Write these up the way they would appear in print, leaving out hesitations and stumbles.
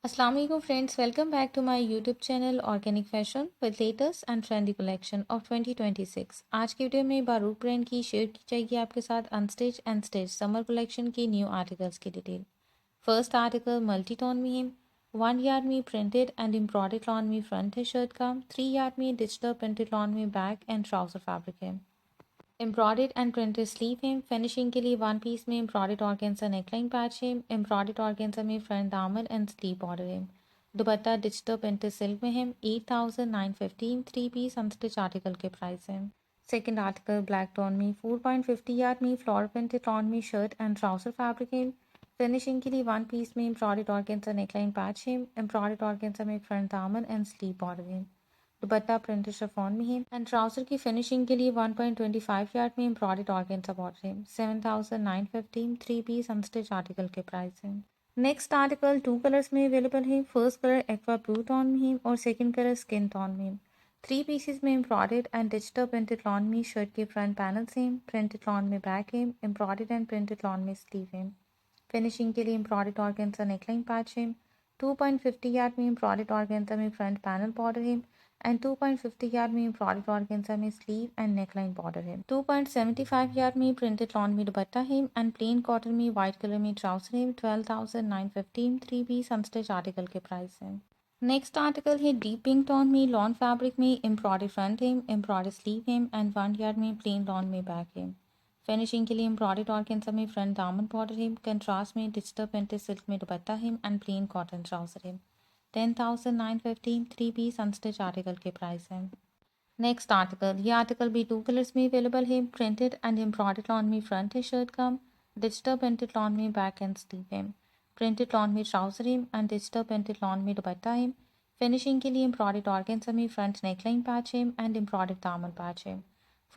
अस्सलाम वालेकुम friends, welcome back to my YouTube channel organic fashion with latest and trendy collection of 2026। आज की video में बारूक brand की शेयर की जाएगी आपके साथ unstitch and stitch summer collection की न्यू आर्टिकल्स की detail. First article multi tone में है। 1 यार्ड में प्रिंटेड एंड एम्ब्रॉयडर्ड लॉन में फ्रंट है शर्ट का। 3 यार्ड में डिजिटल प्रिंटेड लॉन में बैक एंड ट्राउजर फैब्रिक है। एम्ब्रॉयडर्ड एंड प्रिंटेड स्लीव है। फिनिशिंग के लिए वन पीस में एम्ब्रॉयडर्ड ऑर्गेन्जा नेकलाइन पैच है। एम्ब्रॉयडर्ड ऑर्गेन्जा में फ्रंट दामन एंड स्लीव बॉर्डर है। दुपट्टा डिजिटल प्रिंटेड सिल्क में है। 8,915 थ्री पीस अनस्टिच आर्टिकल के प्राइस है। सेकेंड आर्टिकल ब्लैक टोन में 4.50 यार्ड में फ्लोर प्रिंटेड टोन में शर्ट एंड ट्राउजर फैब्रिक है। फिनिशिंग के लिए वन पीस में एम्ब्रॉयडर्ड ऑर्गेन्जा नेकलाइन पैच है। एम्ब्रॉयडर्ड ऑर्गेन्जा में फ्रंट दामन एंड स्लीव बॉर्डर है। दुपट्टा प्रिंटेड शिफॉन में है एंड ट्राउजर की फिनिशिंग के लिए 1.25 यार्ड में एम्ब्रॉयडर्ड ऑर्गेन्जा बॉर्डर है। 7,915 थ्री पीस अनस्टिच आर्टिकल के प्राइस है। नेक्स्ट आर्टिकल टू कलर्स में अवेलेबल है। First colour aqua blue tone में है और सेकंड कलर स्किन टोन में। थ्री पीसेस में embroidered and digital printed lawn में शर्ट के फ्रंट पैनल से प्रिंटेड लॉन में बैक है। एम्ब्रॉयडर्ड एंड प्रिंटेड लॉन में स्लीव है। फिनिशिंग के लिए एम्ब्रॉयडर्ड ऑर्गेन्जा नेकलाइन पैच है। 2.50 यार्ड में एम्ब्रॉयडर्ड ऑर्गेन्जा में फ्रंट पैनल बॉर्डर है एंड 2.50 यार्ड में एम्ब्रॉयडर्ड ऑर्गेन्जा में स्लीव एंड नेकलाइन बॉर्डर है। 2.75 यार्ड में प्रिंटेड लॉन में दुपट्टा है एंड प्लेन कॉटन में व्हाइट कलर में ट्राउजर है। 12,915 थ्री पीस अनस्टिच आर्टिकल के प्राइस है। नेक्स्ट आर्टिकल है डीप पिंक टोन में लॉन फैब्रिक में एम्ब्रॉयडर्ड फ्रंट है, एम्ब्रॉयडर्ड स्लीव है एंड 1 यार्ड में प्लेन लॉन में बैक है। फिनिशिंग के लिए एम्ब्रॉयडर्ड ऑर्गेन्जा में फ्रंट दामन बॉर्डर है। कंट्रास्ट में डिजिटल प्रिंटेड सिल्क में दुपट्टा है एंड प्लेन कॉटन ट्राउजर है। 10,915 थ्री पीस अनस्टिच आर्टिकल के प्राइस है। नेक्स्ट आर्टिकल, ये आर्टिकल भी टू कलर्स में अवेलेबल है। प्रिंटेड एंड एम्ब्रॉयडर्ड लॉन में फ्रंट है शर्ट का। डिजिटल प्रिंटेड लॉन में बैक एंड स्लीव है। प्रिंटेड लॉन में ट्राउजर है एंड डिजिटल प्रिंटेड लॉन में दुपट्टा है। फिनिशिंग के लिए एम्ब्रॉयडर्ड ऑर्गेन्जा में फ्रंट नेकलाइन पैच है एंड एम्ब्रॉयडर्ड दामन पैच है।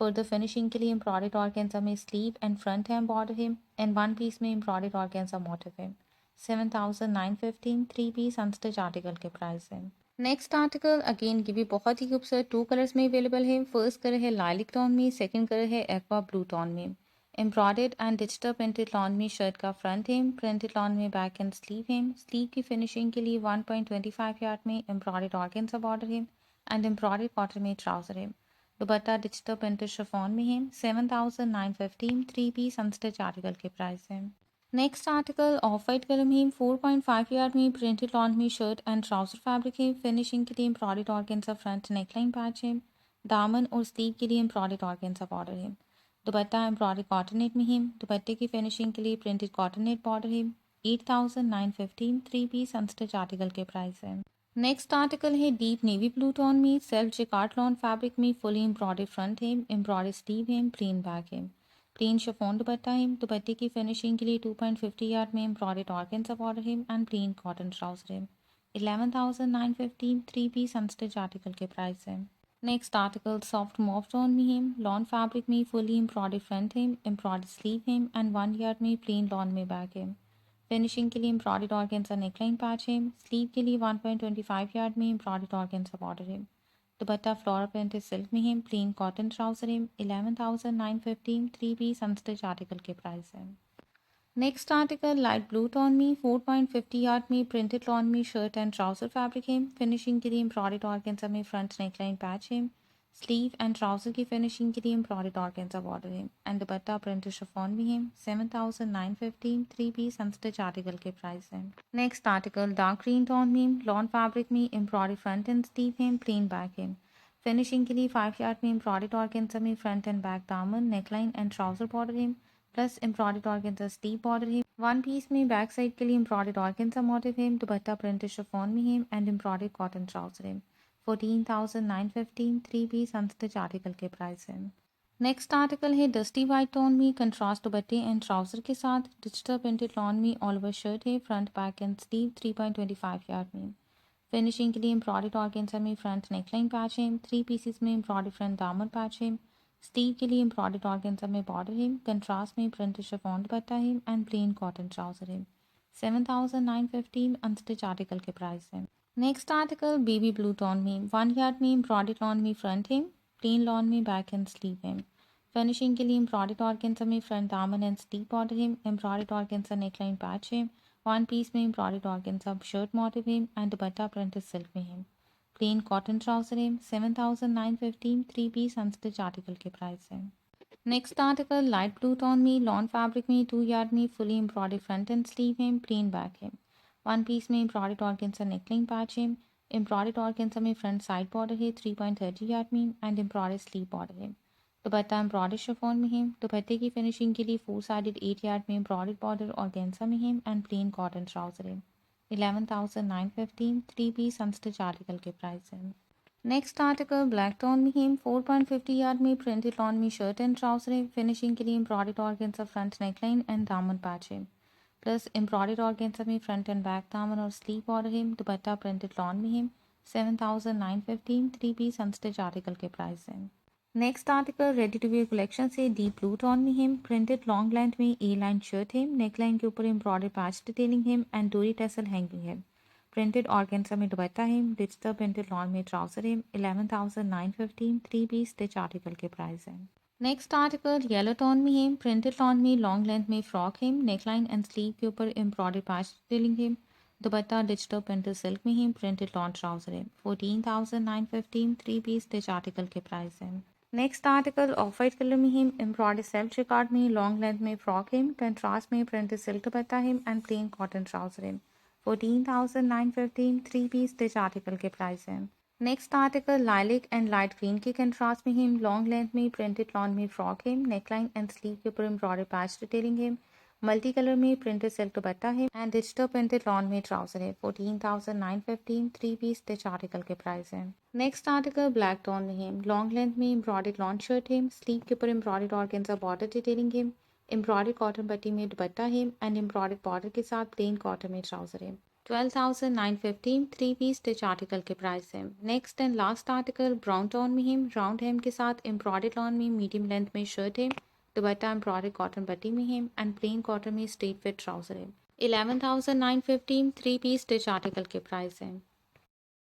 फर्दर फिनिशिंग के लिए एम्ब्रॉयडर्ड ऑर्गेन्जा में sleeve and front ham border है एंड वन पीस में एम्ब्रॉयडर्ड ऑर्गेन्जा मोटिव है। 7,915 थ्री पीस अनस्टिच आर्टिकल के प्राइस है। नेक्स्ट आर्टिकल अगेन ये भी बहुत ही खूबसूरत टू कलर्स में अवेलेबल है। फर्स्ट कलर है लाइलिक टोन में, सेकंड कलर है एक्वा ब्लू टोन में। Embroidered and digital printed lawn में शर्ट का फ्रंट है, प्रिंटेड लॉन में बैक एंड स्लीव है। स्लीव की फिनिशिंग के लिए 1.25 यार्ड में एम्ब्रॉयडर्ड ऑर्गेन्जा बॉर्डर है एंड एम्ब्रॉयडर्ड कॉटन में ट्राउजर है। दुपट्टा डिजिटल प्रिंटेड शिफॉन में है। 7,915 थ्री पीस अनस्टिच आर्टिकल के प्राइस है। Next article of white colour में 4.5 यार्ड में प्रिंटेड लॉन में शर्ट एंड ट्राउजर फैब्रिक है। फिनिशिंग के लिए embroidered organza front neckline patch है। दामन और स्लीव के लिए एम्ब्रॉयडर्ड ऑर्गेन्जा बॉर्डर है। दुपट्टा एम्ब्रॉयडर्ड कॉटन नेट में है। दुपट्टे की फिनिशिंग के लिए प्रिंटेड कॉटन नेट बॉर्डर है। 8,915 थ्री पीस अनस्टिच आर्टिकल के प्राइस है। नेक्स्ट आर्टिकल है डीप नेवी ब्लू टोन में सेल्फ जिकार्ड लॉन फैब्रिक में फुली एम्ब्रॉयडर्ड फ्रंट है, एम्ब्रॉयडर्ड स्लीव है, प्लेन बैक है। प्लेन शिफॉन दुपट्टा है। दुपट्टे की फिनिशिंग के लिए 2.50 यार्ड में एम्ब्रॉयडर्ड ऑर्गेन्जा बॉर्डर है एंड प्लेन कॉटन ट्राउजर है। 11,915 थ्री पीस अनस्टिच आर्टिकल के प्राइस है। Next article soft mauve tone में है। लॉन फैब्रिक में फुली एम्ब्रॉयडर्ड फ्रंट है, एम्ब्रॉयडर्ड स्लीव है एंड 1 यार्ड में प्लेन लॉन में बैक है। फिनिशिंग के लिए एम्ब्रॉयडर्ड ऑर्गेन्जा नेकलाइन पैच है। स्लीव के लिए 1.25 यार्ड में एम्ब्रॉयडर्ड ऑर्गेन्जा बॉर्डर है। दुपट्टा फ्लोरल प्रिंटेड सिल्क में है, प्लेन कॉटन ट्राउजर है। 11,915 थ्री पीस अनस्टिच आर्टिकल के प्राइस है। Next article light blue tone में 4.50 यार्ड में प्रिंटेड लॉन में शर्ट एंड ट्राउजर फैब्रिक है। फिनिशिंग के लिए एम्ब्रॉयडर्ड ऑर्गेन्जा में फ्रंट नेकलाइन पैच है। स्लीव एंड ट्राउजर की फिनिशिंग के लिए एम्ब्रॉयडर्ड ऑर्गेन्जा बॉर्डर है एंड दुपट्टा प्रिंटेड शिफॉन में है। 7,915 थ्री पीस अनस्टिच आर्टिकल के प्राइस है। Next article dark green tone में लॉन फैब्रिक में एम्ब्रॉयडर्ड फ्रंट एंड स्लीव है, प्लेन बैक है। फिनिशिंग के लिए 5 यार्ड में एम्ब्रॉयडर्ड ऑर्गेन्जा में फ्रंट एंड बैक दामन नेकलाइन एंड ट्राउजर बॉर्डर है plus embroidered organza sleeve border है। वन पीस में बैक साइड के लिए एम्ब्रॉयडर्ड ऑर्गेन्जा मोटिव है। दुपट्टा प्रिंटेड शिफॉन में है एंड एम्ब्रॉयडर्ड कॉटन ट्राउजर है। 14,915 थ्री पीस अनस्टिच आर्टिकल के प्राइस है। नेक्स्ट आर्टिकल है डस्टी वाइट टोन में कंट्रास्ट दुपट्टे एंड ट्राउजर के साथ डिजिटल प्रिंटेड लॉन में ऑल ओवर शर्ट है, front back and sleeve 3.25 yard में। फिनिशिंग के लिए एम्ब्रॉयडर्ड ऑर्गेन्जा में फ्रंट नेकलाइन पैच है। थ्री पीसेस में एम्ब्रॉयडर्ड फ्रंट दामन पैच है। स्लीव के लिए एम्ब्रॉयडर्ड ऑर्गेन्जा में बॉर्डर है। कंट्रास्ट में प्रिंटेड शिफॉन दुपट्टा है एंड प्लेन कॉटन ट्राउजर है। 7,915 अनस्टिच आर्टिकल के प्राइस है। Next article baby blue tone में 1 यार्ड में एम्ब्रॉयडर्ड लॉन में फ्रंट है, प्लेन लॉन में बैक एंड स्लीव है। फिनिशिंग के लिए एम्ब्रॉयडर्ड ऑर्गेन्जा में फ्रंट दामन एंड स्लीव बॉर्डर है। एम्ब्रॉयडर्ड ऑर्गेन्जा नेकलाइन पैच है। वन पीस में एम्ब्रॉयडर्ड ऑर्गेन्जा शर्ट मॉडल है एंड दुपट्टा प्रिंटेड सिल्क में है। प्लेन कॉटन ट्राउजर है। 7,915 थ्री पीस अनस्टिच आर्टिकल के प्राइस है। Next article light blue tone में लॉन फैब्रिक में 2 यार्ड में fully embroidered front end sleeve है। प्लेन बैक है। वन पीस में एम्ब्रॉयडर्ड ऑर्गेन्जा नेकलाइन पैच है। एम्ब्रॉयडर्ड ऑर्गेन्जा में फ्रंट साइड बॉर्डर है 3.30 यार्ड में एंड एम्ब्रॉयडर्ड स्लीव बॉर्डर है। दुपट्टा एम्ब्रॉयडर्ड शिफॉन में है। दुपट्टे की फिनिशिंग के लिए 4 साइडेड 8 यार्ड में एम्ब्रॉयडर्ड बॉर्डर ऑर्गेन्जा में है एंड प्लेन कॉटन ट्राउजर है। 11,915 थ्री पीस अनस्टिच आर्टिकल के प्राइस है। नेक्स्ट आर्टिकल ब्लैक टोन में है। 4.50 यार्ड में प्रिंटेड लॉन में शर्ट एंड ट्राउजर है। फिनिशिंग के लिए embroidered organza front neckline and दामन पैच है। प्लस एम्ब्रॉयडर्ड ऑर्गेन्जा में फ्रंट एंड बैक दामन और स्लीव बॉर्डर है। दुपट्टा प्रिंटेड लॉन में है। 7,915 थ्री पीस अनस्टिच आर्टिकल के प्राइस है। Next article ready to wear collection से डीप ब्लू टोन में है। प्रिंटेड लॉन्ग लेंथ में ए लाइन शर्ट है। नेकलाइन के ऊपर एम्ब्रॉयडर्ड पैच डिटेलिंग है एंड डोरी टेसल हैंगिंग है। प्रिंटेड ऑर्गेन्जा में दुपट्टा है। डिजिटल प्रिंटेड लॉन में ट्राउजर है। 11,915 थ्री पीस स्टिच आर्टिकल के प्राइस है। नेक्स्ट आर्टिकल येलो टोन में है। प्रिंटेड लॉन में लॉन्ग लेंथ में फ्रॉक है। नेकलाइन एंड स्लीव के ऊपर एम्ब्रॉयडर्ड पैच डिटेलिंग है। दुपट्टा डिजिटल प्रिंटेड सिल्क में है। प्रिंटेड लॉन ट्राउजर है। 14,915 थ्री पीस स्टिच आर्टिकल के प्राइस है। Next article of white colour में है। एम्ब्रॉयडर्ड सेल्फ जिकार्ड में लॉन्ग लेंथ में फ्रॉक है। कंट्रास्ट में प्रिंटेड सिल्क दुपट्टा है एंड प्लेन कॉटन ट्राउजर है। 14,915 थ्री पीस स्टिच आर्टिकल के प्राइस है। Next article lilac and light green के कंट्रास्ट में है। लॉन्ग लेंथ में प्रिंटेड लॉन में फ्रॉक है। नेकलाइन एंड स्लीव के ऊपर एम्ब्रॉयडर्ड पैच डिटेलिंग है। मल्टी कलर में प्रिंटेड सिल्क दुपट्टा है एंड डिजिटल प्रिंटेड लॉन में ट्राउजर है। 14,915 थ्री पीस स्टिच आर्टिकल के प्राइस है। नेक्स्ट आर्टिकल ब्लैक टोन में है। लॉन्ग लेंथ में एम्ब्रॉयडर्ड लॉन शर्ट है। स्लीव के ऊपर एम्ब्रॉयडर्ड ऑर्गेन्जा बॉर्डर डिटेलिंग है। एम्ब्रॉयडर्ड कॉटन पट्टी में दुपट्टा है एंड एम्ब्रॉयडर्ड बॉर्डर के साथ प्लेन कॉटन में ट्राउजर है। 12,915 थ्री पीस स्टिच आर्टिकल के प्राइस है। Next and last article brown tone में है। राउंड हेम के साथ एम्ब्रॉयडर्ड लॉन में मीडियम लेंथ में शर्ट है। दुपट्टा एम्ब्रॉयडर्ड कॉटन पट्टी में है एंड प्लेन कॉटन में स्ट्रेट फिट ट्राउजर है। 11,915 थ्री पीस स्टिच आर्टिकल के प्राइस है।